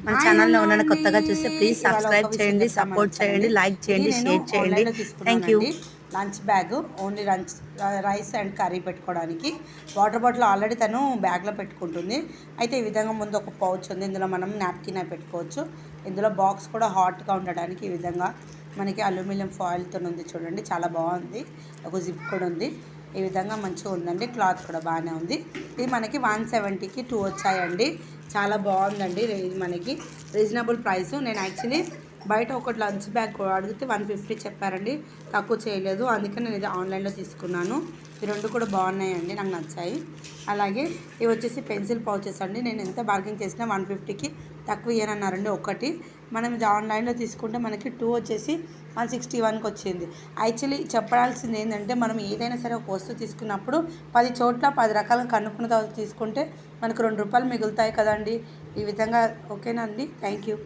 మన ఛానల్లో ఉన్న కొత్తగా చూస్తే ప్లీజ్ ఇవాళ ఒక సబ్స్క్రైబ్ విషయం చేయండి, చెప్దామని సపోర్ట్ చేయండి, వచ్చానండి. లైక్ ఇది చేయండి, నేను షేర్ చేయండి. ఆన్లైన్లో థ్యాంక్ యూ. తీసుకున్నానండి. Lunch bag, only rice and curry పెట్టుకోవడానికి. వాటర్ బాటిల్ ఆల్రెడీ తను బ్యాగ్లో పెట్టుకుంటుంది. అయితే ఈ విధంగా ముందు ఒక పౌచ్ ఉంది, ఇందులో మనం నాప్కిన్ పెట్టుకోవచ్చు. ఇందులో బాక్స్ కూడా హాట్గా ఉండడానికి ఈ విధంగా మనకి అల్యూమినియం ఫాయిల్తో ఉంది చూడండి, చాలా బాగుంది. ఒక జిప్ కూడా ఉంది, ఈ విధంగా మంచిగా ఉందండి. క్లాత్ కూడా బాగానే ఉంది. ఇది మనకి 170కి 2 వచ్చాయండి. చాలా బాగుందండి. ఇది మనకి రీజనబుల్ ప్రైస్. నేను యాక్చువల్లీ బయట ఒక లంచ్ బ్యాగ్ అడిగితే 150 చెప్పారండి, తక్కువ చేయలేదు. అందుకని నేను ఇది ఆన్లైన్లో తీసుకున్నాను. ఈ రెండు కూడా బాగున్నాయండి, నాకు నచ్చాయి. అలాగే ఇవి వచ్చేసి పెన్సిల్ పౌచెస్ అండి. నేను ఎంత బార్గెన్ చేసినా 150కి తక్కువ ఇయ్యనన్నారండి ఒకటి. మనం ఇది ఆన్లైన్లో తీసుకుంటే మనకి 2 వచ్చేసి 161కి వచ్చింది. యాక్చువల్లీ చెప్పాల్సింది ఏంటంటే, మనం ఏదైనా సరే ఒక వస్తువు తీసుకున్నప్పుడు 10 చోట్ల 10 రకాలుగా కనుక్కున్న తర్వాత తీసుకుంటే మనకు 2 రూపాయలు మిగులుతాయి కదండి. ఈ విధంగా ఓకేనా అండి. Thank you.